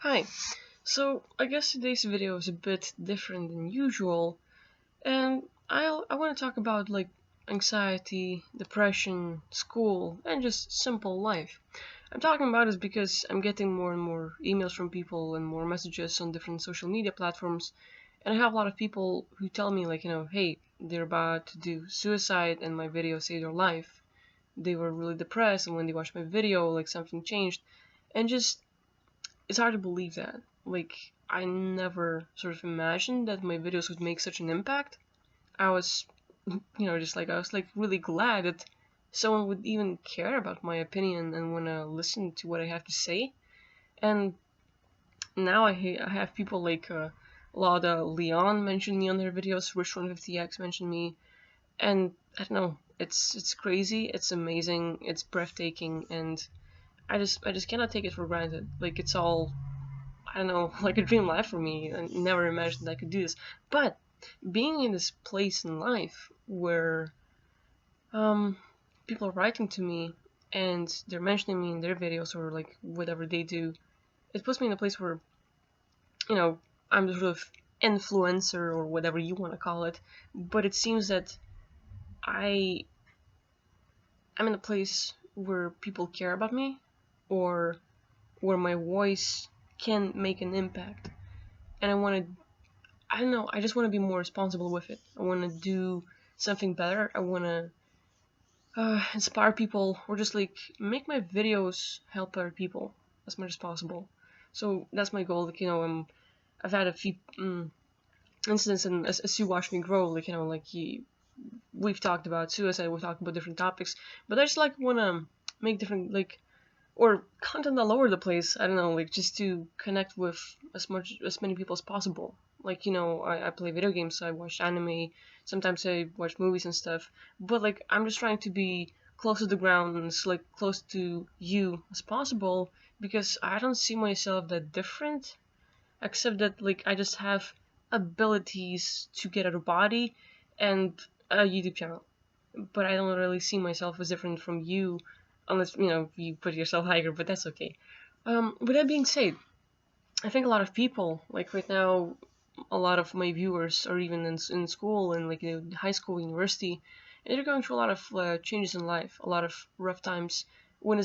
Hi. So I guess today's video is a bit different than usual, and I want to talk about like anxiety, depression, school, and just simple life. I'm talking about this because I'm getting more and more emails from people and more messages on different social media platforms, and I have a lot of people who tell me like, hey, they're about to do suicide and my video saved their life. They were really depressed, and when they watched my video, like something changed, and just it's hard to believe that. Like, I never sort of imagined that my videos would make such an impact. I was, I was like really glad that someone would even care about my opinion and want to listen to what I have to say. And now I have people like Lauda Leon mention me on their videos, Rich150X mentioned me, and I don't know, it's crazy, it's amazing, it's breathtaking, and I just cannot take it for granted. Like it's all I don't know, like a dream life for me. I never imagined I could do this. But being in this place in life where um, people are writing to me and they're mentioning me in their videos or like whatever they do, it puts me in a place where, you know, I'm the sort of influencer or whatever you want to call it. But it seems that I I'm in a place where people care about me or where my voice can make an impact. And I don't know, I just want to be more responsible with it. I want to do something better. I want to inspire people or just like make my videos help other people as much as possible. So that's my goal. Like, I've had a few incidents, and as you watch me grow, like, we've talked about suicide, we've talked about different topics, but I just like want to make different, like, or content all over the place. I don't know, like just to connect with as many people as possible. Like I play video games, so I watch anime. Sometimes I watch movies and stuff. But like I'm just trying to be close to the ground and like close to you as possible because I don't see myself that different, except that like I just have abilities to get out of body and a YouTube channel, but I don't really see myself as different from you, unless you put yourself higher. But that's okay. With that being said, I think a lot of people, like right now, a lot of my viewers are even in school and like high school, university, and they're going through a lot of changes in life, a lot of rough times. When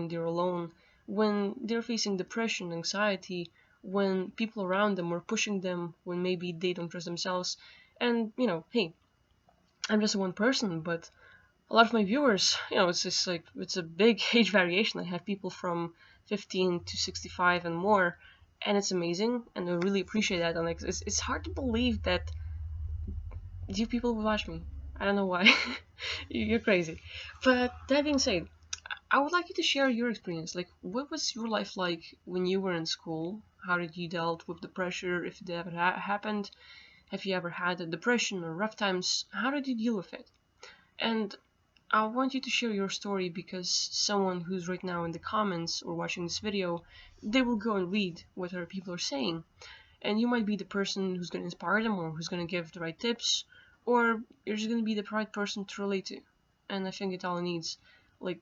they're alone, when they're facing depression, anxiety, when people around them are pushing them, when maybe they don't trust themselves, and hey, I'm just one person, but a lot of my viewers, it's just like it's a big age variation. I have people from 15 to 65 and more, and it's amazing, and I really appreciate that. And like, it's hard to believe that you people will watch me. I don't know why. You're crazy. But that being said, I would like you to share your experience. Like, what was your life like when you were in school? How did you dealt with the pressure, if it ever happened? Have you ever had a depression or rough times? How did you deal with it? And I want you to share your story because someone who's right now in the comments or watching this video, they will go and read what other people are saying. And you might be the person who's going to inspire them or who's going to give the right tips, or you're just going to be the right person to relate to. And I think it all needs. Like,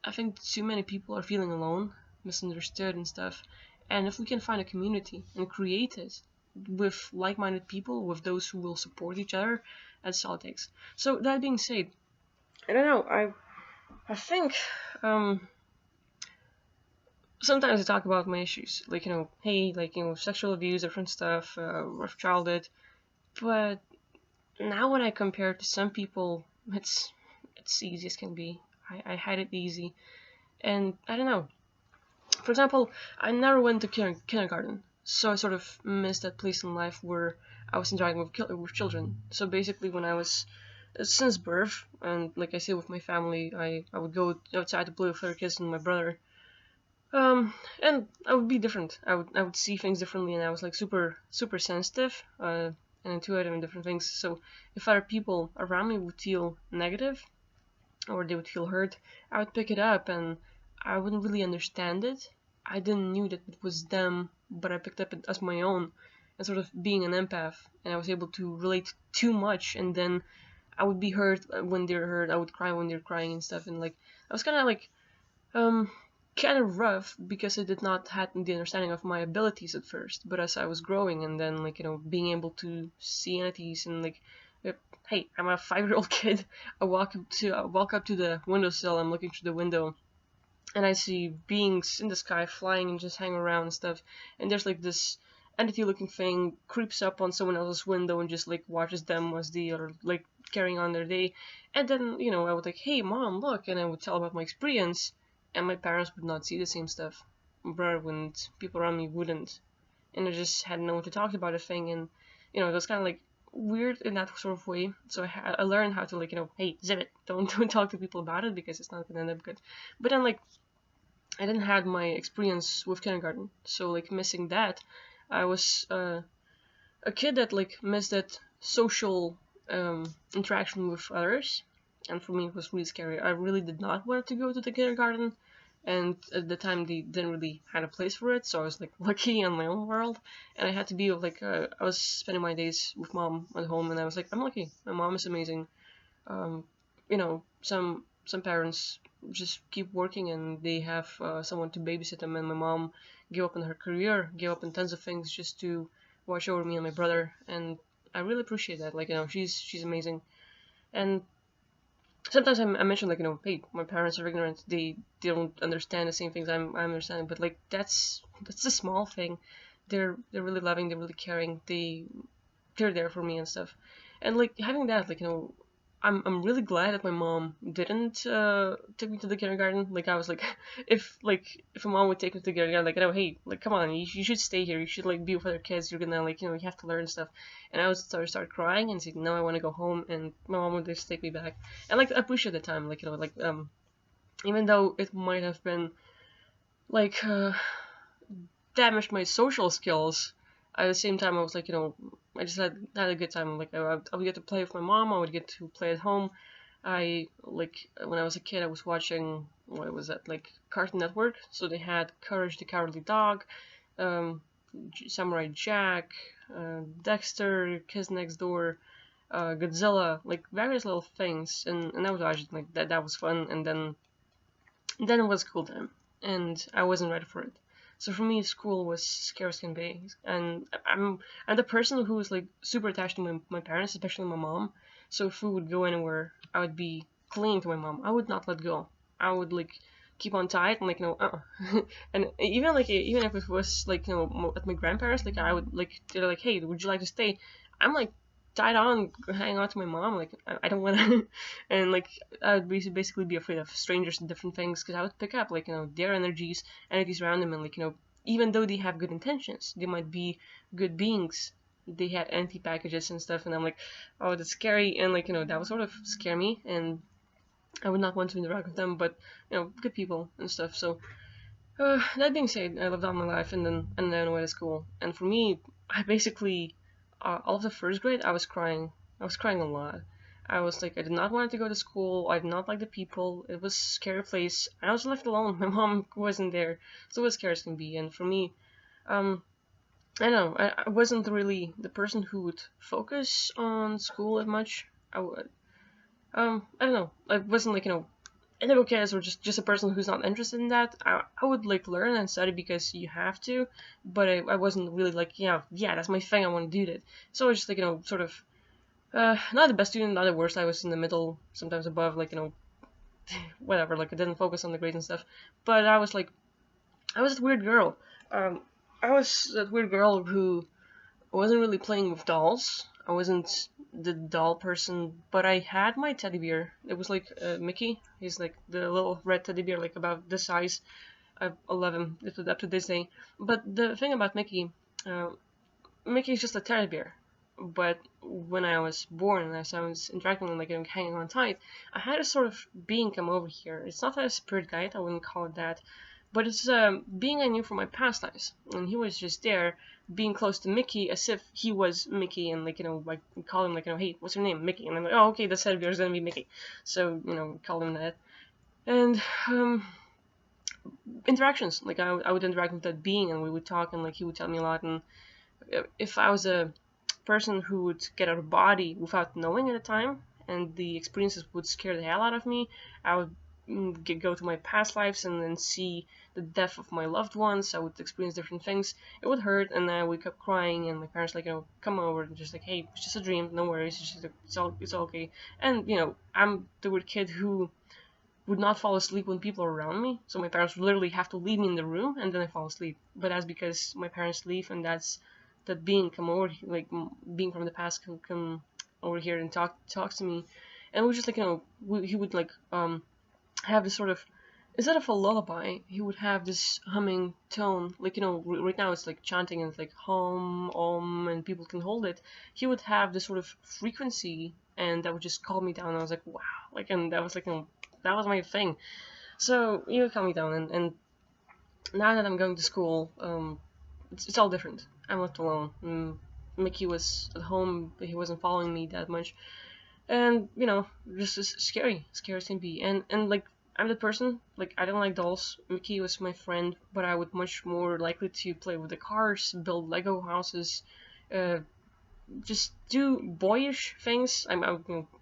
I think too many people are feeling alone, misunderstood and stuff. And if we can find a community and create it with like-minded people, with those who will support each other, that's all it takes. So that being said, I don't know. I think um, sometimes I talk about my issues, like hey, like sexual abuse, different stuff, rough childhood. But now when I compare it to some people, it's easy as can be. I had it easy, and I don't know. For example, I never went to kindergarten, so I sort of missed that place in life where I was interacting with children. So basically, when I was since birth, and like I say with my family, I would go outside to play with other kids and my brother. And I would be different. I would see things differently, and I was like super sensitive and intuitive and different things. So if other people around me would feel negative or they would feel hurt, I would pick it up, and I wouldn't really understand it. I didn't knew that it was them, but I picked up it as my own, and sort of being an empath, and I was able to relate too much, and then I would be hurt when they're hurt. I would cry when they're crying and stuff, and like I was kind of like um kind of rough because I did not have the understanding of my abilities at first. But as I was growing and then like being able to see entities and like, uh, hey, I'm a 5-year-old kid. I walk up to the windowsill. I'm looking through the window and I see beings in the sky flying and just hanging around and stuff. And there's like this entity-looking thing creeps up on someone else's window and just like watches them as they are like carrying on their day. And then I would like, hey mom, look, and I would tell about my experience, and my parents would not see the same stuff. Brother wouldn't, people around me wouldn't, and I just had no one to talk about a thing, and it was kind of like weird in that sort of way. So I learned how to like hey, zip it, don't talk to people about it because it's not gonna end up good. But then like I didn't have my experience with kindergarten, so like missing that, I was a kid that like missed that social interaction with others, and for me it was really scary. I really did not want to go to the kindergarten, and at the time they didn't really had a place for it, so I was like lucky in my own world, and I had to be like I was spending my days with mom at home, and I was like, I'm lucky. My mom is amazing. um, some parents just keep working and they have someone to babysit them, and my mom gave up on her career, gave up on tons of things just to watch over me and my brother, and I really appreciate that. Like she's amazing. And sometimes I mention like hey, my parents are ignorant, they don't understand the same things I'm understanding, but like that's a small thing. They're really loving, they're really caring, they're there for me and stuff. And like having that, like I'm really glad that my mom didn't take me to the kindergarten. Like I was like, if a mom would take me to the kindergarten, like hey, like come on, you should stay here. You should like be with other kids. You're gonna like you have to learn stuff. And I would start crying and say no, I want to go home. And my mom would just take me back. And like I appreciate the time, like even though it might have been like damaged my social skills. At the same time, I was like, I just had a good time. Like, I would get to play with my mom. I would get to play at home. I like when I was a kid, I was watching what was that like Cartoon Network. So they had Courage the Cowardly Dog, um, Samurai Jack, Dexter, Kids Next Door, Godzilla, like various little things, and I was watching like that. That was fun, and then it was school time, and I wasn't ready for it. So for me, school was scary as can be, and I'm the person who was like super attached to my parents, especially my mom. So if we would go anywhere, I would be clinging to my mom. I would not let go. I would like keep on tight and like and even if it was like at my grandparents, like I would like they're like, hey, would you like to stay? I'm like tied on, hanging on to my mom. Like I don't want to, and like I would basically be afraid of strangers and different things because I would pick up like their entities around them, and like even though they have good intentions, they might be good beings. They had anti packages and stuff, and I'm like, oh, that's scary, and like that would sort of scare me, and I would not want to interact with them, but good people and stuff. So that being said, I lived out my life, and then went to school. And for me, I basically all of the first grade, I was crying. I was crying a lot. I was like, I did not want to go to school. I did not like the people. It was a scary place. I was left alone. My mom wasn't there, so it was scary as can be. And for me, um, I don't know. I wasn't really the person who would focus on school as much. I would. I don't know. I wasn't like and if okay, or just a person who's not interested in that, I would like learn and study because you have to, but I wasn't really like that's my thing, I want to do that. So I was just like sort of not the best student, not the worst. I was in the middle, sometimes above, like whatever. Like I didn't focus on the grades and stuff, but I was that weird girl. Um, I was that weird girl who wasn't really playing with dolls. I wasn't the doll person, but I had my teddy bear. It was like Mickey. He's like the little red teddy bear, like about this size. I love him up to this day. But the thing about Mickey, uh, Mickey's just a teddy bear. But when I was born and as I was interacting and like hanging on tight, I had a sort of being come over here. It's not a spirit guide, I wouldn't call it that, but it's being I knew from my past lives, and he was just there, being close to Mickey as if he was Mickey, and like like call him like hey, what's your name, Mickey, and I'm like, oh okay, the teddy bear is gonna be Mickey, so call him that. And interactions, like I would interact with that being, and we would talk, and like he would tell me a lot, and if I was a person who would get out of body without knowing at the time, and the experiences would scare the hell out of me, I would go to my past lives and then see the death of my loved ones. I would experience different things. It would hurt, and then I wake up crying, and my parents like, come over and just like, hey, it's just a dream, no worries, it's all okay. And I'm the weird kid who would not fall asleep when people are around me. So my parents would literally have to leave me in the room, and then I fall asleep. But that's because my parents leave, and that's that being come over, like being from the past, can come over here and talks to me, and we just like he would like have this sort of, instead of a lullaby, he would have this humming tone, like right now it's like chanting and it's like hum and people can hold it. He would have this sort of frequency, and that would just calm me down. I was like, wow, like, and that was like that was my thing. So he would calm me down, and now that I'm going to school, it's all different. I'm left alone. Mickey was at home, but he wasn't following me that much, and just as scary as can be. And like, I'm the person, like, I don't like dolls. Mickey was my friend, but I would much more likely to play with the cars, build Lego houses, uh, just do boyish things. I'm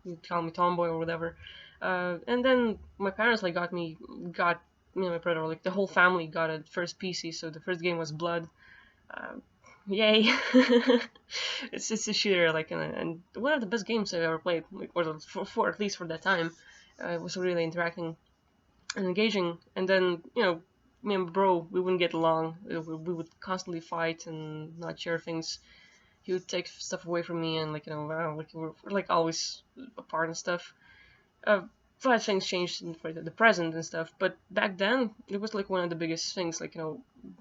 you call me tomboy or whatever. And then my parents like got me and my brother, like the whole family, got a first PC. So the first game was Blood. Uh, Yay! It's a shooter, like, and one of the best games I've ever played, like, or for at least for that time. It was really interacting and engaging. And then me and bro, we wouldn't get along. We would constantly fight and not share things. He would take stuff away from me, and like like we're like always apart and stuff. Uh, but things changed for the present and stuff. But back then, it was like one of the biggest things, like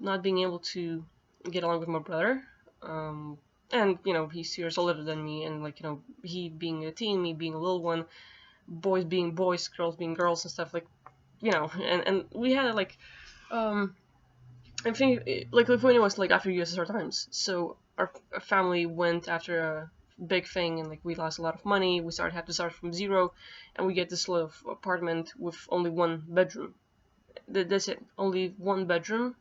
not being able to get along with my brother. And he's years older than me, and like he being a teen, me being a little one, boys being boys, girls being girls and stuff, like and we had like I think like Lithuania was like after USSR times, so our family went after a big thing, and like we lost a lot of money. We have to start from zero, and we get this little apartment with only one bedroom. That's it, only one bedroom,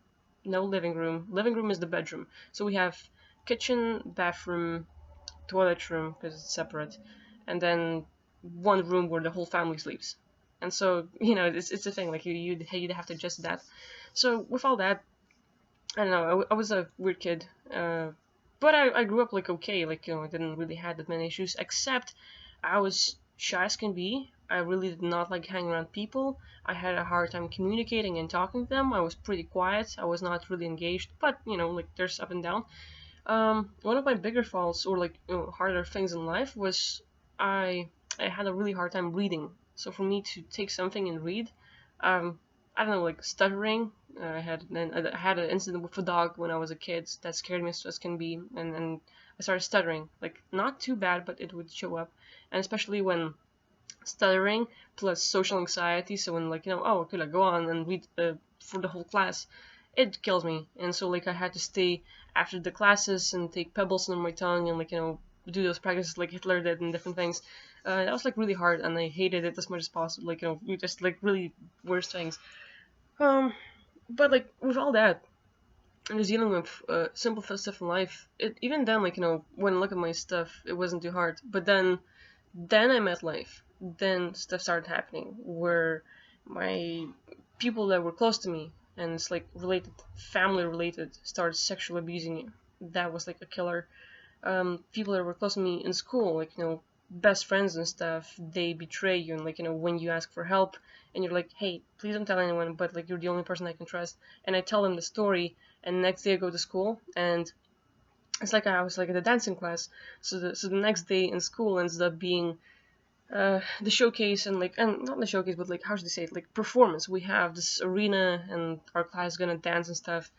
no living room. Living room is the bedroom, so we have kitchen, bathroom, toilet room because it's separate, and then one room where the whole family sleeps. And so it's a thing, like you'd have to adjust that. So with all that, I don't know. I was a weird kid, but I grew up like okay. Like I didn't really have that many issues, except I was shy as can be. I really did not like hanging around people. I had a hard time communicating and talking to them. I was pretty quiet. I was not really engaged, but like there's up and down. One of my bigger faults, or like harder things in life, was I had a really hard time reading. So for me to take something and read, I don't know, like stuttering. I had an incident with a dog when I was a kid that scared me as can be, and I started stuttering. Like not too bad, but it would show up, and especially when stuttering plus social anxiety. So when like oh, could I go on and read for the whole class? It kills me, and so like I had to stay after the classes and take pebbles on my tongue and like do those practices like Hitler did and different things. That was like really hard, and I hated it as much as possible. Like we just like really worst things. Um, but like with all that, and just dealing with simple stuff in life, even then, like when I look at my stuff, it wasn't too hard. But then I met life. Then stuff started happening where my people that were close to me, and it's like related, family related, started sexually abusing you. That was like a killer. People that were close to me in school, like best friends and stuff, they betray you, and like when you ask for help and you're like, hey, please don't tell anyone, but like you're the only person I can trust, and I tell them the story, and the next day I go to school, and it's like I was like at a dancing class, so the next day in school ends up being the showcase, and not the showcase, but like how should I say it, like performance. We have this arena, and our class is gonna dance and stuff,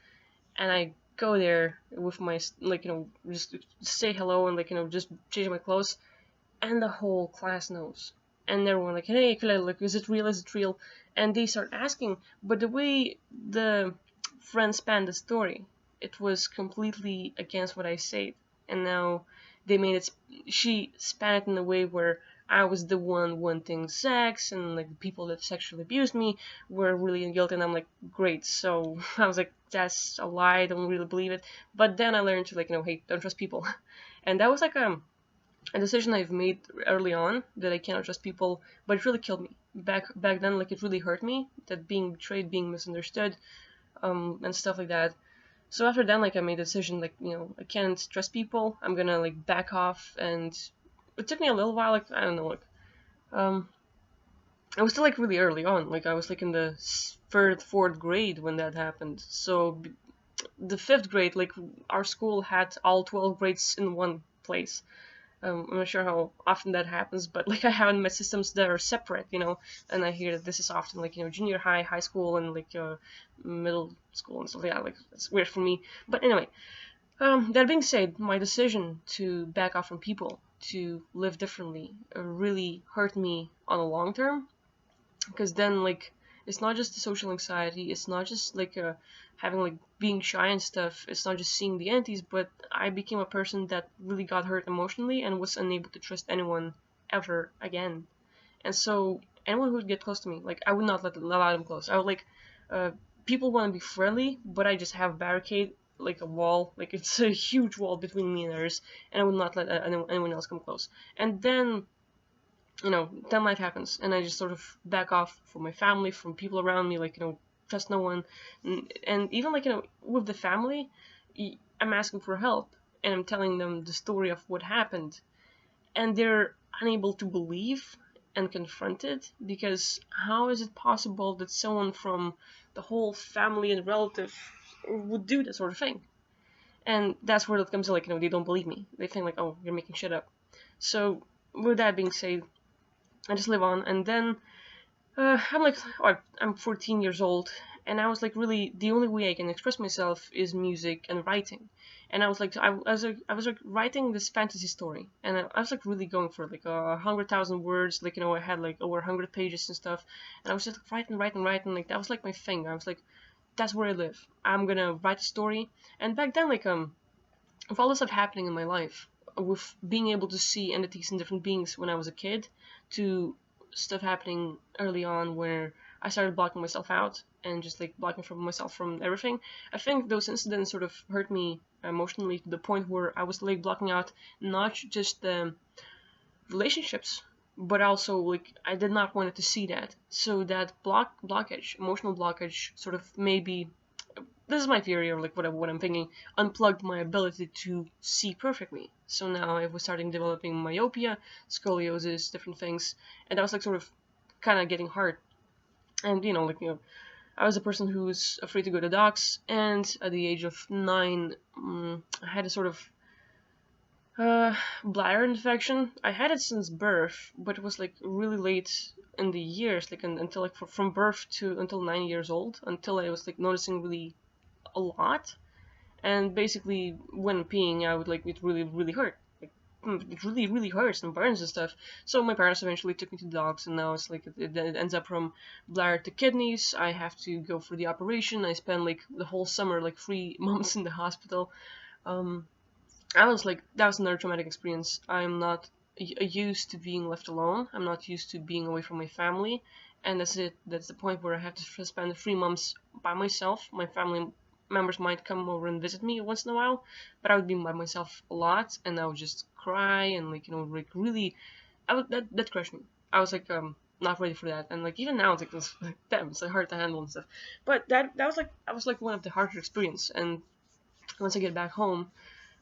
and I go there with my like just say hello and like just change my clothes, and the whole class knows, and everyone like, hey, like, is it real, and they start asking. But the way the friend spanned the story, it was completely against what I said, and now they made it, she span it in a way where I was the one wanting sex, and like the people that sexually abused me were really guilty, and I'm like, great. So I was like, that's a lie, I don't really believe it. But then I learned to like hey, don't trust people. And that was like a decision I've made early on that I cannot trust people, but it really killed me. Back then, like it really hurt me that being betrayed, being misunderstood, and stuff like that. So after then, like I made a decision, like I can't trust people. I'm gonna like back off, and it took me a little while. Like I don't know, like um, I was still like really early on. Like I was like in the third, fourth grade when that happened. So the fifth grade, like our school had all 12 grades in one place. I'm not sure how often that happens, but like I haven't met systems that are separate, and I hear that this is often like, junior high, high school, and like middle school and stuff like that. Like it's weird for me. But anyway, that being said, my decision to back off from people, to live differently, really hurt me on the long term, because then like it's not just the social anxiety, it's not just like having like being shy and stuff, it's not just seeing the antis, but I became a person that really got hurt emotionally and was unable to trust anyone ever again. And so anyone who would get close to me, like I would not allow them close. I would like uh, people want to be friendly, but I just have a barricade, like a wall, like it's a huge wall between me and others, and I would not let anyone else come close. And then then life happens, and I just sort of back off from my family, from people around me, like, trust no one. And even, like, with the family, I'm asking for help, and I'm telling them the story of what happened, and they're unable to believe and confront it, because how is it possible that someone from the whole family and relative would do that sort of thing? And that's where it comes to, like, they don't believe me. They think, like, oh, you're making shit up. So, with that being said, I just live on, and then I'm like, I'm 14 years old, and I was like, really, the only way I can express myself is music and writing. And I was like, I was like writing this fantasy story, and I was like really going for like 100,000 words, like I had like over 100 pages and stuff, and I was just like, writing, like that was like my thing. I was like, that's where I live. I'm gonna write a story. And back then, like with all this stuff happening in my life, with being able to see entities and different beings when I was a kid, to stuff happening early on where I started blocking myself out and just like blocking from myself from everything. I think those incidents sort of hurt me emotionally to the point where I was like blocking out not just the relationships, but also like I did not want to see that. So that blockage, emotional blockage, sort of maybe, this is my theory, or like what I'm thinking, unplugged my ability to see perfectly. So now I was starting developing myopia, scoliosis, different things, and that was like sort of kind of getting hard. And I was a person who was afraid to go to docs, and at the age of 9, I had a sort of bladder infection. I had it since birth, but it was like really late in the years, like until like from birth to until 9 years old, until I was like noticing really a lot. And basically when peeing I would like it really hurt, like it really hurts and burns and stuff. So my parents eventually took me to the docs, and now it's like it ends up from bladder to kidneys. I have to go for the operation. I spend like the whole summer, like 3 months in the hospital. um I was like, that was another traumatic experience. I'm not used to being left alone. I'm not used to being away from my family, and that's it. That's the point where I have to spend 3 months by myself. My family members might come over and visit me once in a while, but I would be by myself a lot, and I would just cry and like like really, that crushed me. I was like not ready for that, and like even now it's like this, like, damn, it's like hard to handle and stuff. But that was like one of the harder experience. And once I get back home,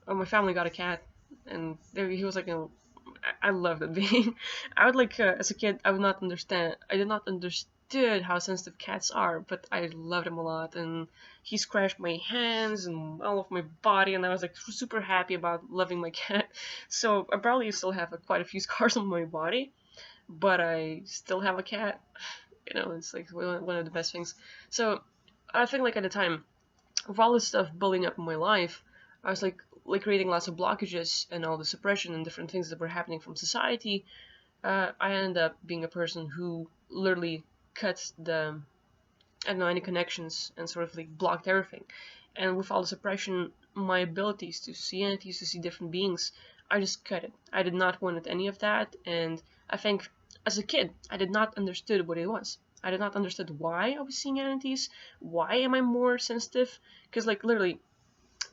my family got a cat, and he was like, I love that being. I would like as a kid, I would not understand. I did not understood how sensitive cats are, but I loved him a lot, and he scratched my hands and all of my body, and I was like super happy about loving my cat. So I probably still have quite a few scars on my body, but I still have a cat. It's like one of the best things. So I think like at the time, with all this stuff building up in my life, I was like creating lots of blockages and all the suppression and different things that were happening from society. I ended up being a person who literally cut I don't know, any connections, and sort of like blocked everything. And with all the suppression, my abilities to see entities, to see different beings, I just cut it. I did not want any of that, and I think as a kid, I did not understood what it was. I did not understand why I was seeing entities. Why am I more sensitive? Because like literally,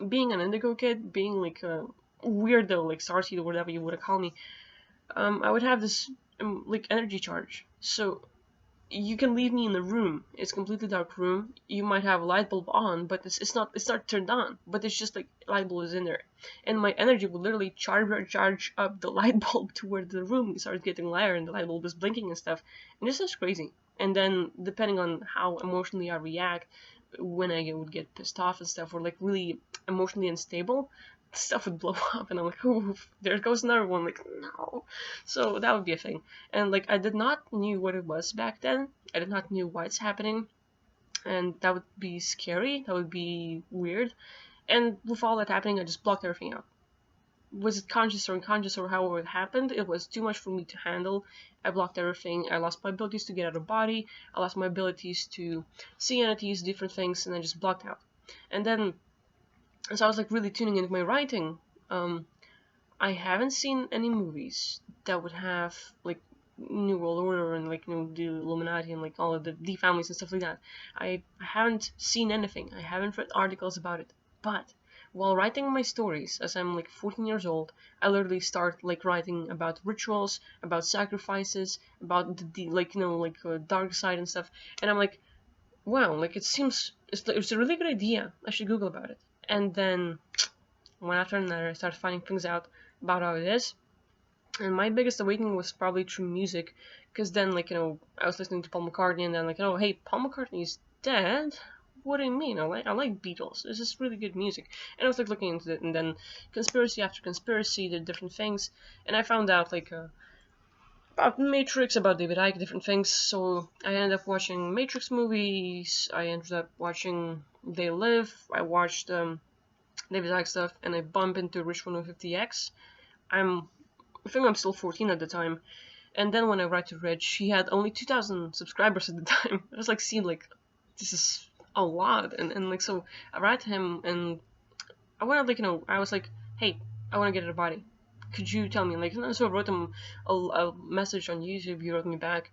being an indigo kid, being like weirdo, like starseed or whatever you would call me, I would have this like energy charge. So you can leave me in the room. It's a completely dark room. You might have a light bulb on, but it's not turned on. But it's just like light bulb is in there, and my energy would literally charge up the light bulb to where the room starts getting lighter and the light bulb is blinking and stuff. And this is crazy. And then depending on how emotionally I react, when I would get pissed off and stuff, or like really emotionally unstable, stuff would blow up, and I'm like, oh, there goes another one. Like, no. So that would be a thing. And like, I did not knew what it was back then. I did not knew why it's happening, and that would be scary. That would be weird. And with all that happening, I just blocked everything out. Was it conscious or unconscious or however it happened? It was too much for me to handle. I blocked everything. I lost my abilities to get out of body. I lost my abilities to see entities, different things, and I just blocked out. And then, so I was like really tuning into my writing. I haven't seen any movies that would have like New World Order and like the Illuminati and like all of the D families and stuff like that. I haven't seen anything. I haven't read articles about it. But while writing my stories, as I'm like 14 years old, I literally start like writing about rituals, about sacrifices, about the like dark side and stuff. And I'm like, wow, like it seems it's a really good idea. I should Google about it. And then one after another, I started finding things out about how it is. And my biggest awakening was probably through music, because then, like, I was listening to Paul McCartney, and then, like, hey, Paul McCartney's dead? What do you mean? I like Beatles. This is really good music. And I was, like, looking into it, and then conspiracy after conspiracy, the different things, and I found out, like, about Matrix, about David Icke, different things, so I ended up watching Matrix movies, I ended up watching They Live, I watched, David Icke stuff, and I bump into Rich 150X. I think I'm still 14 at the time, and then when I write to Rich, he had only 2,000 subscribers at the time. I was like, seeing like, this is a lot, and like, so I write to him, and I wanted like, I was like, hey, I want to get out of body. Could you tell me? Like, and so I wrote him a message on YouTube. He wrote me back,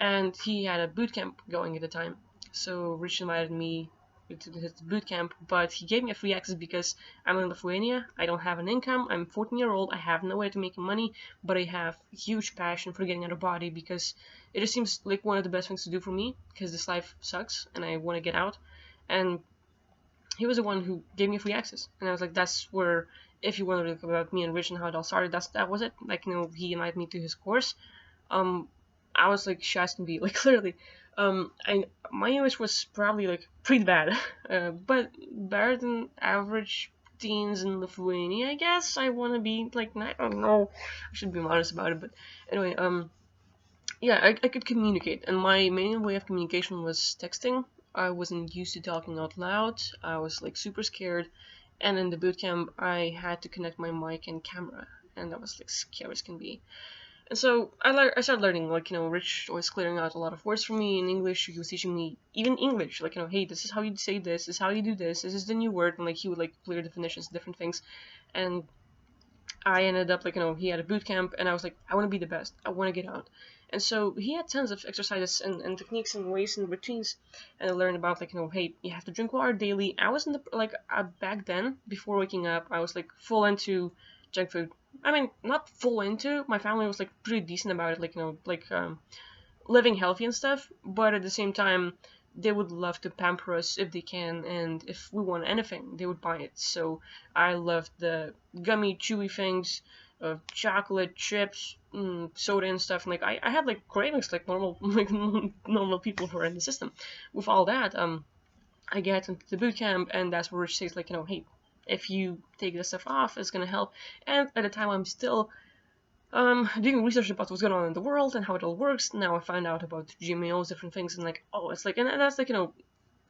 and he had a boot camp going at the time. So Rich invited me to his boot camp, but he gave me a free access because I'm in Lithuania. I don't have an income. I'm 14-year-old. I have no way to make money, but I have huge passion for getting out of body because it just seems like one of the best things to do for me because this life sucks and I want to get out. And he was the one who gave me free access, and I was like, that's where, if you want to look about me and Rich and how it all started, that was it. Like, he invited me to his course. I was like shy as can be, like clearly. My English was probably like pretty bad, but better than average teens in Lithuania, I guess. I want to be like, I don't know, I should be modest about it, but anyway, yeah, I could communicate, and my main way of communication was texting. I wasn't used to talking out loud. I was like super scared, and in the bootcamp, I had to connect my mic and camera, and that was like scary as can be. And so I started learning, like, Rich was clearing out a lot of words for me in English. He was teaching me even English, like, hey, this is how you say this is how you do this is the new word, and like he would like clear definitions, different things. And I ended up like, he had a boot camp, and I was like, I want to be the best. I want to get out. And so he had tons of exercises and techniques and ways and routines, and I learned about like, hey, you have to drink water daily. I was in the like back then, before waking up, I was like full into junk food. I mean, not full into. My family was like pretty decent about it, like living healthy and stuff. But at the same time, they would love to pamper us if they can, and if we want anything, they would buy it. So I loved the gummy, chewy things, chocolate, chips, soda and stuff. And like I had like cravings like normal like normal people who are in the system. With all that, I get into the boot camp, and that's where Rich says like, hey, if you take this stuff off, it's gonna help. And at the time, I'm still doing research about what's going on in the world and how it all works. Now I find out about GMOs, different things, and like, oh, it's like, and that's like,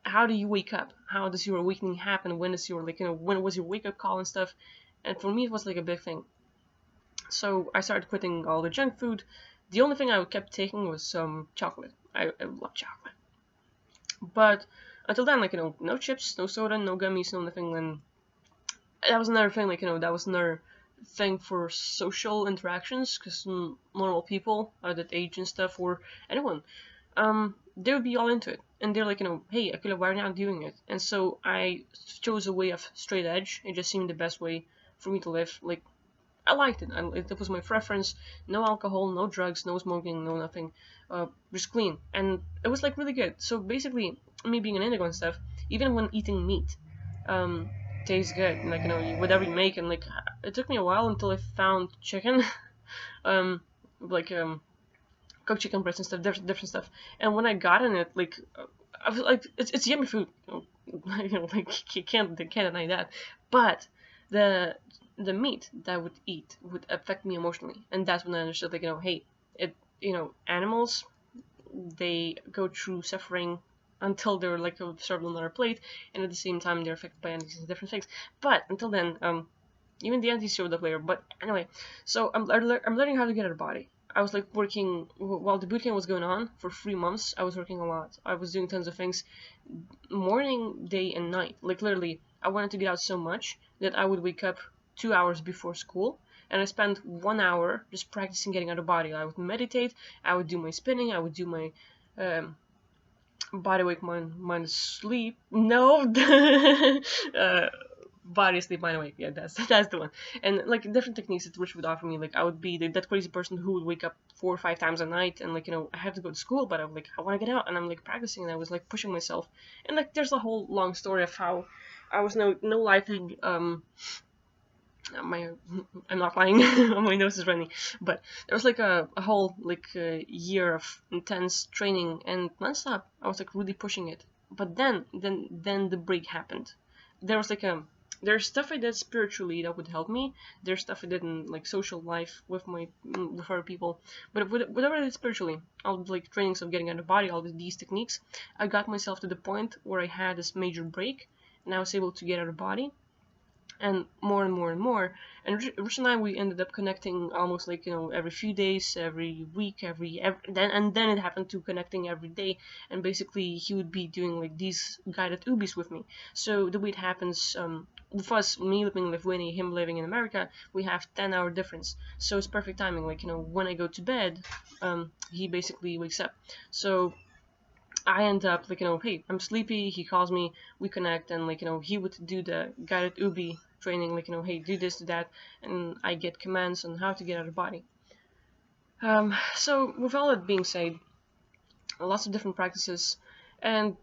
how do you wake up? How does your awakening happen? When is your, like, when was your wake up call and stuff? And for me, it was like a big thing. So I started quitting all the junk food. The only thing I kept taking was chocolate. I love chocolate. But until then, like, no chips, no soda, no gummies, no nothing. And that was another thing, like, that was another thing for social interactions, because normal people at that age and stuff, or anyone, they would be all into it, and they're like, hey, Akila, why are you not doing it? And so I chose a way of straight edge. It just seemed the best way for me to live. Like, I liked it. It was my preference. No alcohol, no drugs, no smoking, no nothing. Just clean, and it was like really good. So basically, me being an indigo and stuff, even when eating meat, um, tastes good. Like, whatever you make, and like it took me a while until I found chicken, um, like cooked chicken breasts and stuff, different stuff. And when I got in it, like, I was like, it's yummy food. Like you can't deny that. But the meat that I would eat would affect me emotionally, and that's when I understood, like, hey, animals, they go through suffering until they're like served on another plate, and at the same time they're affected by different things. But until then, even the aunties showed up later. But anyway, so I'm learning how to get out of body. I was like working while the bootcamp was going on for 3 months. I was working a lot. I was doing tons of things, morning, day, and night. Like literally, I wanted to get out so much that I would wake up 2 hours before school, and I spent 1 hour just practicing getting out of body. I would meditate. I would do my spinning. I would do my body wake, mind sleep. No, body sleep, mind awake. Yeah, that's the one. And like different techniques that Rich would offer me. Like I would be that crazy person who would wake up 4 or 5 times a night, and like I have to go to school, but I'm like, I want to get out, and I'm like practicing, and I was like pushing myself, and like there's a whole long story of how I was no lifing my I'm not lying. My nose is running, but there was like a whole like year of intense training and nonstop. I was like really pushing it, but then the break happened. There was like there's stuff I did spiritually that would help me. There's stuff I did in like social life with with other people, but whatever I did spiritually, all the like trainings of getting out of body, all these techniques, I got myself to the point where I had this major break, and I was able to get out of body, and more and more and more. And Rich and I, we ended up connecting almost like every few days, every week, then it happened to connecting every day. And basically, he would be doing like these guided ubis with me. So the way it happens, with us, me living in Lithuania, him living in America, we have 10-hour difference. So it's perfect timing. Like when I go to bed, he basically wakes up. So I end up like, hey, I'm sleepy. He calls me, we connect, and like, he would do the guided ubi training, like, hey, do this, do that, and I get commands on how to get out of body. So with all that being said, lots of different practices, and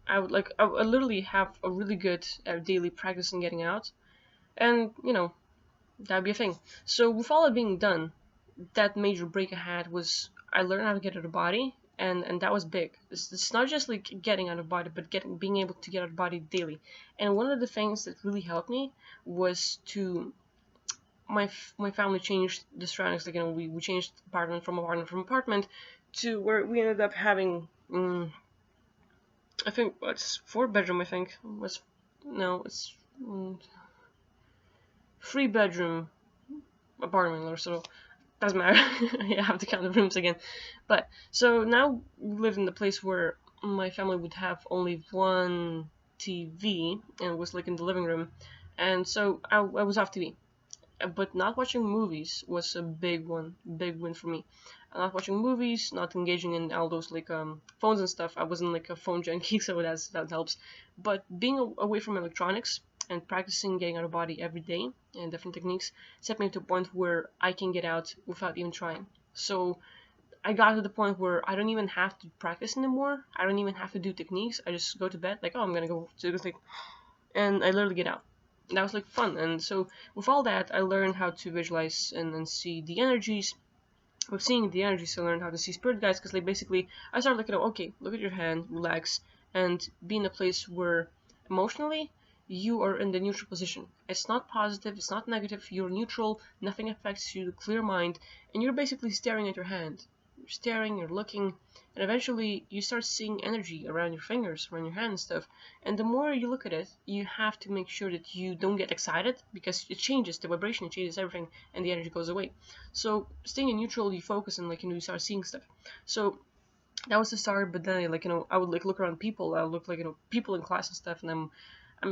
I would literally have a really good daily practice in getting out, and that'd be a thing. So with all that being done, that major break I had was I learned how to get out of body, and that was big. It's not just like getting out of body, but being able to get out of body daily. And one of the things that really helped me was to my family changed the surroundings. Like we changed apartment from apartment to where we ended up having I think it's 4 bedroom. I think was no, it's 3 bedroom apartment or so. Doesn't matter. I have to count the rooms again. But so now we live in the place where my family would have only one TV, and it was like in the living room, and so I was off TV. But not watching movies was a big win for me. Not watching movies, not engaging in all those like phones and stuff. I wasn't like a phone junkie, so that helps. But being away from electronics and practicing getting out of body every day and different techniques set me to a point where I can get out without even trying. So I got to the point where I don't even have to practice anymore. I don't even have to do techniques. I just go to bed like, oh, I'm gonna go to the thing, and I literally get out. That was like fun. And so with all that, I learned how to visualize and see the energies. With seeing the energies, I learned how to see spirit guides, because like basically I started looking at, okay, look at your hand, relax, and be in a place where emotionally you are in the neutral position. It's not positive, it's not negative, you're neutral, nothing affects you, clear mind, and you're basically staring at your hand. You're staring, you're looking, and eventually you start seeing energy around your fingers, around your hand and stuff. And the more you look at it, you have to make sure that you don't get excited, because it changes the vibration, it changes everything, and the energy goes away. So staying in neutral, you focus and you start seeing stuff. So that was the start. But then I would like look around people. I would look like people in class and stuff, and I'm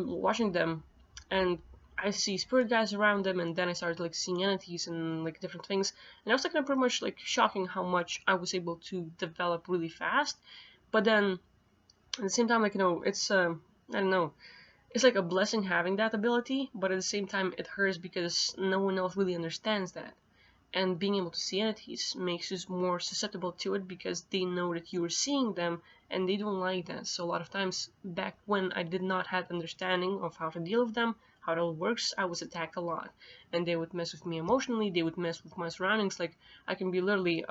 watching them, and I see spirit guides around them, and then I started like seeing entities and like different things, and I was like pretty much like shocking how much I was able to develop really fast. But then at the same time, it's I don't know, it's like a blessing having that ability, but at the same time it hurts because no one else really understands that. And being able to see entities makes us more susceptible to it because they know that you are seeing them and they don't like that. So a lot of times back when I did not have understanding of how to deal with them, how it all works, I was attacked a lot. And they would mess with me emotionally, they would mess with my surroundings. Like I can be literally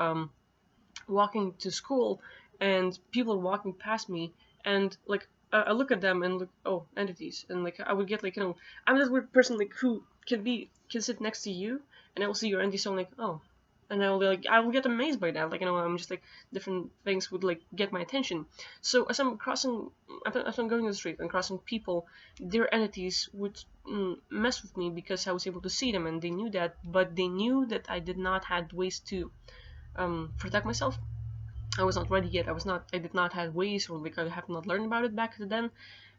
walking to school and people are walking past me and like I look at them and look, oh, entities, and like I would get like, I'm this weird person like who can sit next to you and I will see your entity, so I'm like, oh, and I will be like, I will get amazed by that, like, I'm just like different things would like get my attention. So as I'm crossing, as I'm going to the street and crossing people, their entities would mess with me because I was able to see them and they knew that, but they knew that I did not have ways to protect myself. I was not ready yet. I did not have ways, or like I have not learned about it back then.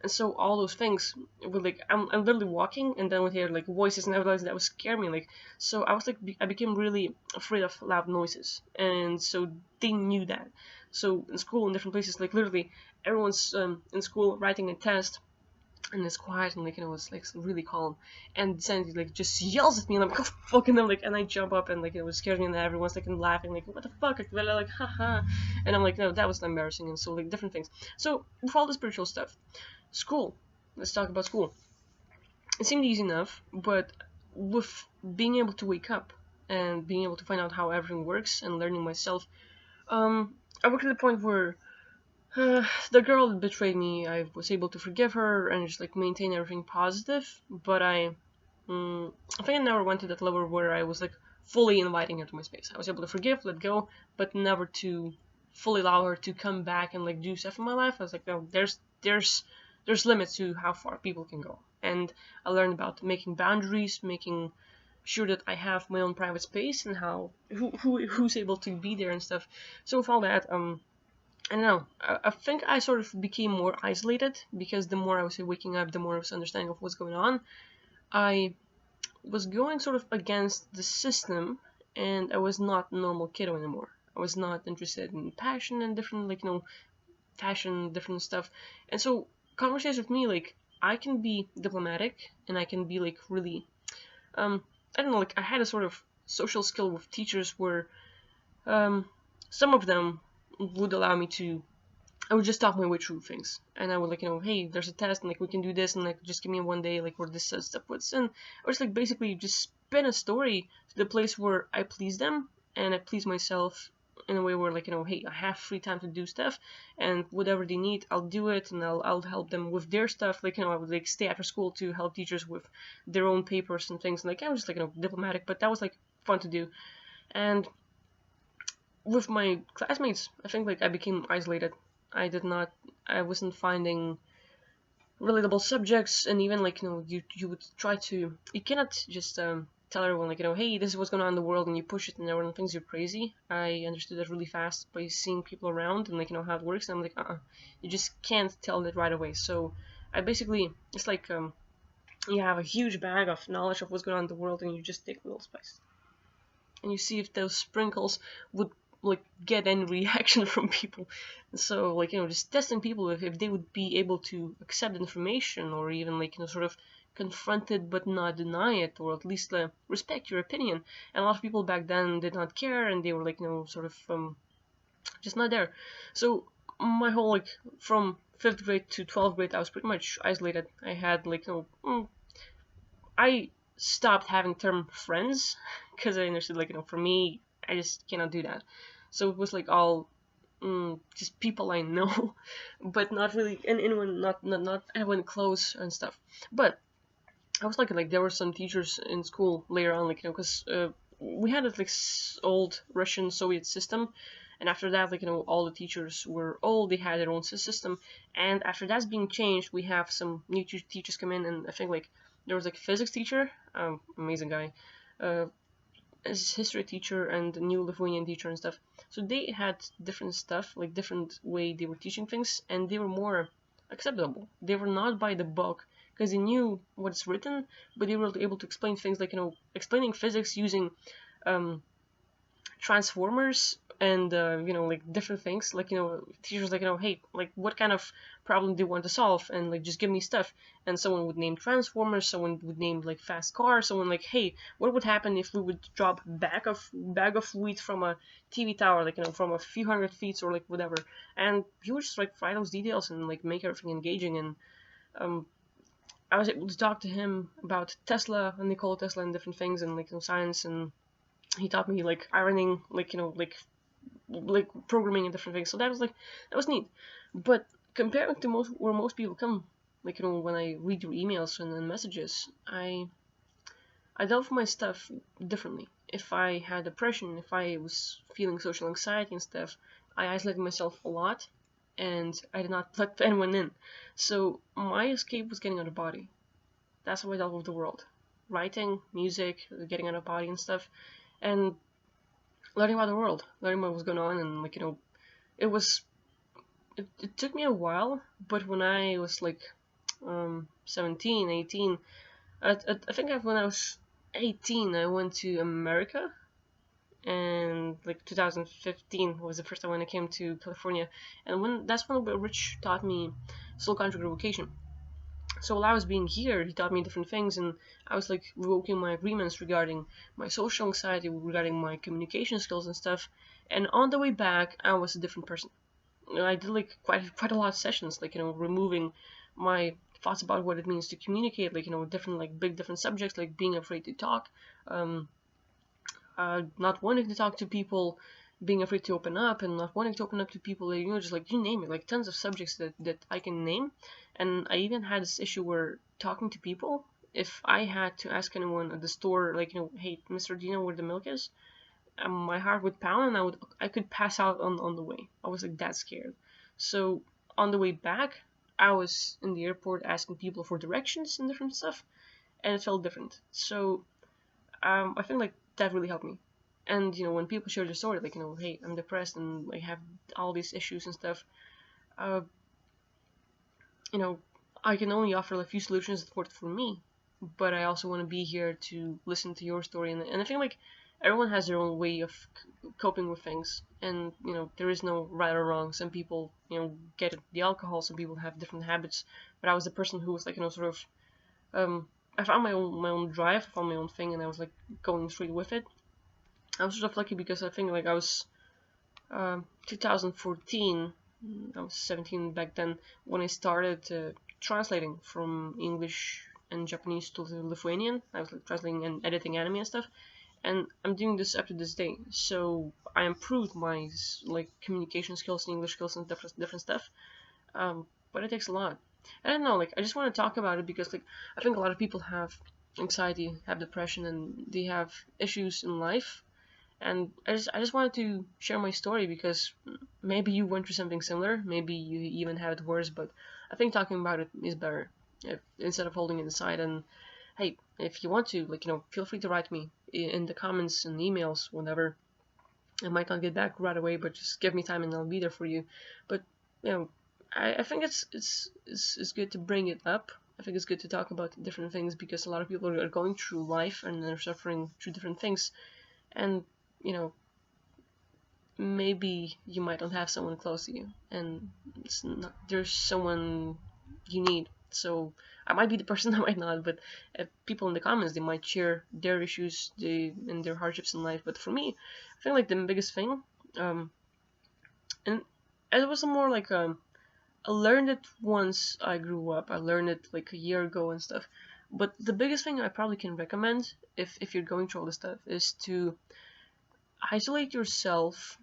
And so all those things were like, I'm literally walking and then would hear like voices and I realized that would scare me. Like, so I was like, I became really afraid of loud noises. And so they knew that. So in school, in different places, like literally everyone's in school writing a test and it's quiet and like, it's like really calm, and Sandy like just yells at me and I'm like, oh fuck, and I'm like, and I jump up and like it was scares me and everyone's like laughing like, what the fuck, like haha, and I'm like, no, that was embarrassing. And so like different things. So with all the spiritual stuff, school, let's talk about school. It seemed easy enough, but with being able to wake up and being able to find out how everything works and learning myself, I worked at the point where the girl that betrayed me, I was able to forgive her and just like maintain everything positive, but I think I never went to that level where I was like fully inviting her to my space. I was able to forgive, let go, but never to fully allow her to come back and like do stuff in my life. I was like, no, there's limits to how far people can go, and I learned about making boundaries, making sure that I have my own private space and how who's able to be there and stuff. So with all that, I don't know. I think I sort of became more isolated because the more I was waking up, the more I was understanding of what's going on. I was going sort of against the system, and I was not a normal kiddo anymore. I was not interested in passion and different, like, fashion, different stuff. And so, conversations with me, like, I can be diplomatic, and I can be, like, really, I don't know, like, I had a sort of social skill with teachers where, some of them would allow me to, I would just talk my way through things, and I would like, hey, there's a test, and like we can do this, and like just give me one day, like where this stuff puts in, or just like basically just spin a story to the place where I please them and I please myself in a way where like, hey, I have free time to do stuff, and whatever they need, I'll do it, and I'll help them with their stuff. Like, I would like stay after school to help teachers with their own papers and things. And, like, I'm just like, diplomatic, but that was like fun to do. And with my classmates, I think like I became isolated. I wasn't finding relatable subjects, and even like, you would try to, you cannot just tell everyone like, hey, this is what's going on in the world, and you push it and everyone thinks you're crazy. I understood that really fast by seeing people around and like, how it works, and I'm like, you just can't tell it right away. So I basically, it's like, you have a huge bag of knowledge of what's going on in the world, and you just take a little spice and you see if those sprinkles would like get any reaction from people. And so like, just testing people if they would be able to accept information, or even like, sort of confront it but not deny it, or at least respect your opinion. And a lot of people back then did not care, and they were like, sort of just not there. So my whole like from 5th grade to 12th grade, I was pretty much isolated. I had like, I stopped having term friends because I understood like, for me, I just cannot do that. So it was like all just people I know, but not really, and anyone, not everyone close and stuff. But I was like there were some teachers in school later on, like, because we had this like old Russian Soviet system, and after that, like, all the teachers were old, they had their own system, and after that's being changed, we have some new teachers come in, and I think like there was like a physics teacher, amazing guy, as history teacher, and a new Lithuanian teacher and stuff. So they had different stuff, like different way they were teaching things, and they were more acceptable. They were not by the book because they knew what's written, but they were able to explain things like, explaining physics using transformers and like different things, like teachers like hey, like what kind of problem do you want to solve, and like just give me stuff. And someone would name transformers, someone would name like fast cars, someone like, hey, what would happen if we would drop bag of wheat from a TV tower, like from a few hundred feet or like whatever. And he would just like write those details and like make everything engaging. And um I was able to talk to him about Tesla and Nikola Tesla and different things, and like science. And he taught me like ironing, like like programming and different things. So that was neat. But comparing to most people come, like when I read your emails and messages, I dealt with my stuff differently. If I had depression, if I was feeling social anxiety and stuff, I isolated myself a lot, and I did not let anyone in. So my escape was getting out of body. That's how I dealt with the world. Writing, music, getting out of body and stuff, and learning about the world, learning what was going on. And like it was it took me a while, but when I was like 17, 18, I think when I was 18, I went to America, and like 2015 was the first time when I came to California. And that's when Rich taught me soul contract revocation. So while I was being here, he taught me different things, and I was like revoking my agreements regarding my social anxiety, regarding my communication skills and stuff. And on the way back, I was a different person. I did like quite a lot of sessions, like removing my thoughts about what it means to communicate, like different like big different subjects, like being afraid to talk, um, not wanting to talk to people, being afraid to open up, and not wanting to open up to people, just like you name it, like tons of subjects that I can name. And I even had this issue where talking to people, if I had to ask anyone at the store, like hey, Mr. Do you know where the milk is? My heart would pound, and I could pass out on the way. I was like that scared. So on the way back, I was in the airport asking people for directions and different stuff, and it felt different. So I think like that really helped me. And when people share their story, like hey, I'm depressed and I have all these issues and stuff, uh, you know, I can only offer a few solutions that worked for me, but I also want to be here to listen to your story. And I think like everyone has their own way of coping with things, and there is no right or wrong. Some people get the alcohol, some people have different habits, but I was the person who was like sort of I found my own drive, I found my own thing, and I was like going straight with it. I was sort of lucky because I think like I was 2014. I was 17 back then when I started translating from English and Japanese to Lithuanian. I was like translating and editing anime and stuff, and I'm doing this up to this day. So I improved my like communication skills and English skills and different stuff. But it takes a lot. I don't know, like I just want to talk about it because like I think a lot of people have anxiety, have depression, and they have issues in life. And I just wanted to share my story because maybe you went through something similar, maybe you even have it worse, but I think talking about it is better instead of holding it inside. And hey, if you want to, like feel free to write me in the comments and emails whenever. I might not get back right away, but just give me time and I'll be there for you. But I think it's good to bring it up. I think it's good to talk about different things because a lot of people are going through life and they're suffering through different things. And maybe you might not have someone close to you, and there's someone you need. So I might be the person, I might not, but people in the comments, they might share their issues, and their hardships in life. But for me, I think like the biggest thing, and it was more like I learned it once I grew up. I learned it like a year ago and stuff. But the biggest thing I probably can recommend if you're going through all this stuff is to isolate yourself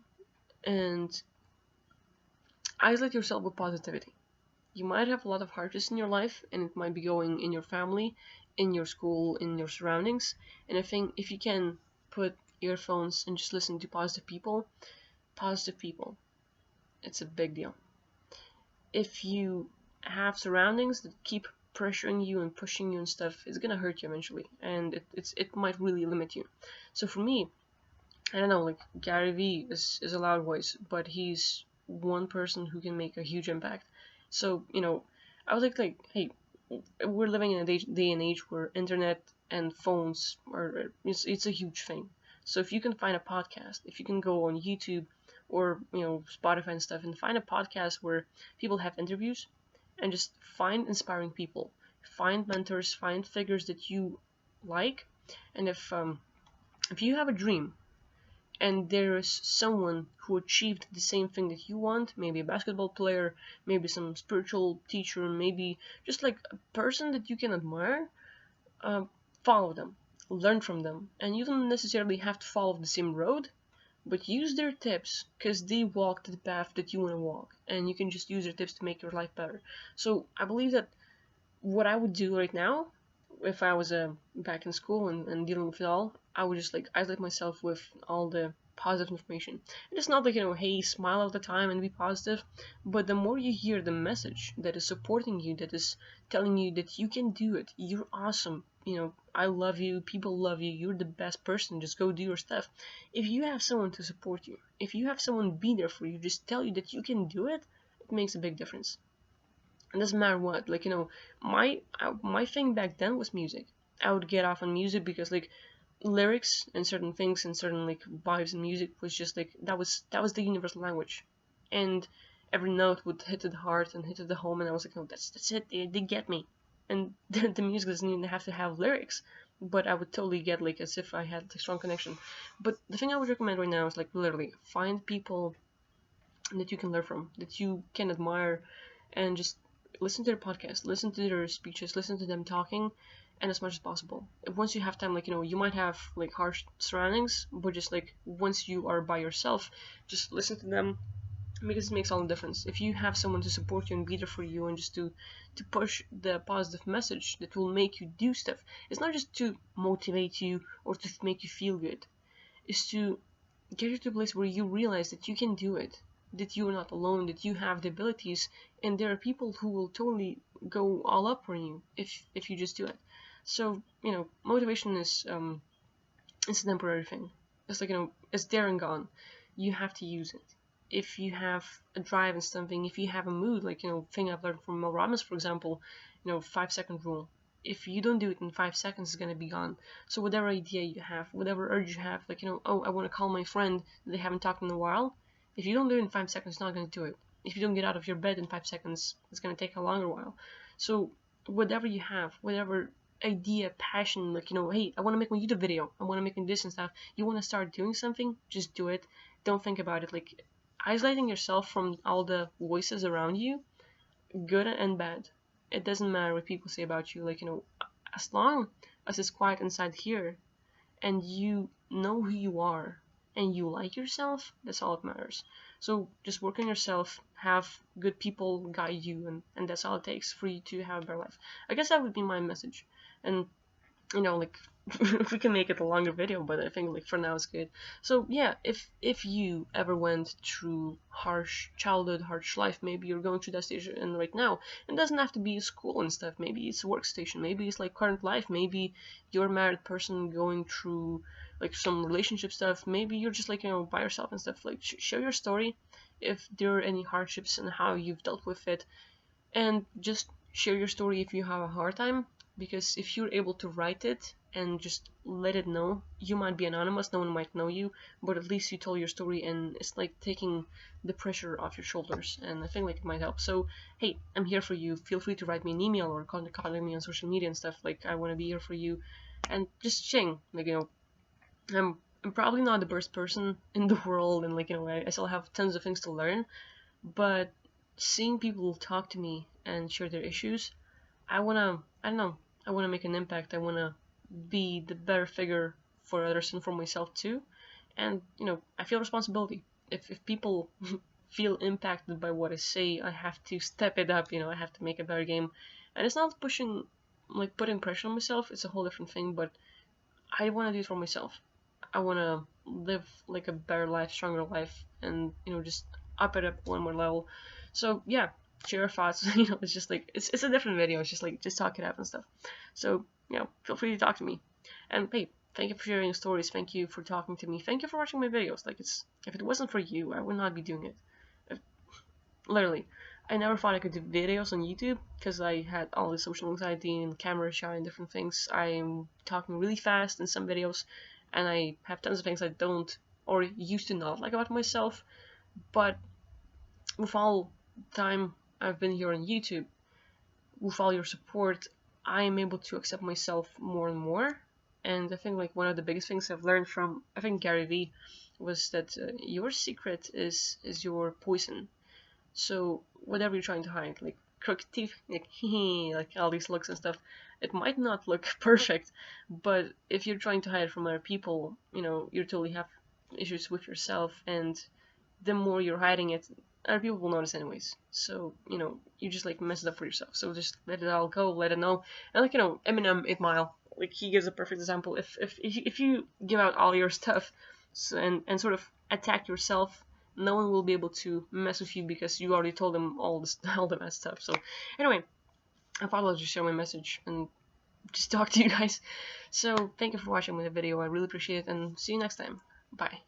and isolate yourself with positivity. You might have a lot of hardships in your life, and it might be going in your family, in your school, in your surroundings. And I think if you can put earphones and just listen to positive people, it's a big deal. If you have surroundings that keep pressuring you and pushing you and stuff, it's gonna hurt you eventually, and it might really limit you. So for me, I don't know, like Gary Vee is a loud voice, but he's one person who can make a huge impact. So I was like, hey, we're living in a day and age where internet and phones it's a huge thing. So if you can find a podcast, if you can go on YouTube or Spotify and stuff, and find a podcast where people have interviews, and just find inspiring people, find mentors, find figures that you like. And if you have a dream and there is someone who achieved the same thing that you want, maybe a basketball player, maybe some spiritual teacher, maybe just like a person that you can admire, uh, follow them, learn from them. And you don't necessarily have to follow the same road, but use their tips because they walked the path that you want to walk, and you can just use their tips to make your life better. So I believe that what I would do right now, if I was back in school and dealing with it all, I would just like isolate myself with all the positive information. And it's not like, hey, smile all the time and be positive, but the more you hear the message that is supporting you, that is telling you that you can do it, you're awesome, I love you, people love you, you're the best person, just go do your stuff. If you have someone to support you, if you have someone be there for you, just tell you that you can do it, it makes a big difference. It doesn't matter what. Like, my thing back then was music. I would get off on music because like lyrics and certain things and certain like vibes in music was just like that was the universal language, and every note would hit the heart and hit the home, and I was like, no, that's it. They get me, and the music doesn't even have to have lyrics, but I would totally get like as if I had a strong connection. But the thing I would recommend right now is like literally find people that you can learn from, that you can admire, and just listen to their podcast, listen to their speeches, listen to them talking, and as much as possible. Once you have time, like, you might have like harsh surroundings, but just like once you are by yourself, just listen to them, because it makes all the difference. If you have someone to support you and be there for you, and just to push the positive message that will make you do stuff, it's not just to motivate you or to make you feel good, it's to get you to a place where you realize that you can do it, that you are not alone, that you have the abilities, and there are people who will totally go all up on you if you just do it. So motivation is it's a temporary thing. It's like it's there and gone. You have to use it. If you have a drive in something, if you have a mood, like thing I've learned from Mel Robbins, for example, 5-second rule. If you don't do it in 5 seconds, it's gonna be gone. So whatever idea you have, whatever urge you have, like oh, I want to call my friend that they haven't talked in a while. If you don't do it in 5 seconds, it's not gonna do it. If you don't get out of your bed in 5 seconds, it's gonna take a longer while. So whatever you have, whatever idea, passion, like hey, I want to make my YouTube video, I want to make this and stuff. You want to start doing something, just do it. Don't think about it. Like isolating yourself from all the voices around you, good and bad. It doesn't matter what people say about you. Like as long as it's quiet inside here, and you know who you are, and you like yourself, that's all that matters. So just work on yourself, have good people guide you, and that's all it takes for you to have a better life. I guess that would be my message. And like if we can make it a longer video, but I think like for now it's good. So yeah, if you ever went through harsh childhood, harsh life, maybe you're going through that stage and right now, it doesn't have to be school and stuff. Maybe it's workstation, maybe it's like current life, maybe you're a married person going through like some relationship stuff, maybe you're just like by yourself and stuff. Like share your story if there are any hardships and how you've dealt with it, and just share your story if you have a hard time, because if you're able to write it and just let it know, you might be anonymous, no one might know you, but at least you told your story, and it's like taking the pressure off your shoulders, and I think like it might help. So hey, I'm here for you. Feel free to write me an email or contact me on social media and stuff. Like I want to be here for you, and just ching. Like I'm probably not the best person in the world, and like I still have tons of things to learn, but seeing people talk to me and share their issues, I don't know, I wanna make an impact. I wanna be the better figure for others and for myself too. And I feel responsibility. If people feel impacted by what I say, I have to step it up. I have to make a better game. And it's not putting pressure on myself. It's a whole different thing. But I want to do it for myself. I want to live like a better life, stronger life, and just up it up one more level. So yeah, share your thoughts. It's just like it's a different video. It's just like just talk it up and stuff. So feel free to talk to me. And hey, thank you for sharing your stories. Thank you for talking to me. Thank you for watching my videos. Like if it wasn't for you, I would not be doing it. Literally, I never thought I could do videos on YouTube because I had all this social anxiety and camera shy and different things. I'm talking really fast in some videos, and I have tons of things I don't or used to not like about myself. But with all time I've been here on YouTube, with all your support, I am able to accept myself more and more. And I think like one of the biggest things I've learned from, I think, Gary Vee, was that your secret is your poison. So whatever you're trying to hide, like crooked teeth, like like all these looks and stuff, it might not look perfect, but if you're trying to hide it from other people, you totally have issues with yourself, and the more you're hiding it, other people will notice anyways. So, you just like mess it up for yourself. So just let it all go, let it know. And like, Eminem 8 Mile, like he gives a perfect example. If you give out all your stuff, so, and sort of attack yourself, no one will be able to mess with you because you already told them all this all the bad stuff. So anyway, I thought I'll just share my message and just talk to you guys. So thank you for watching my video. I really appreciate it, and see you next time. Bye.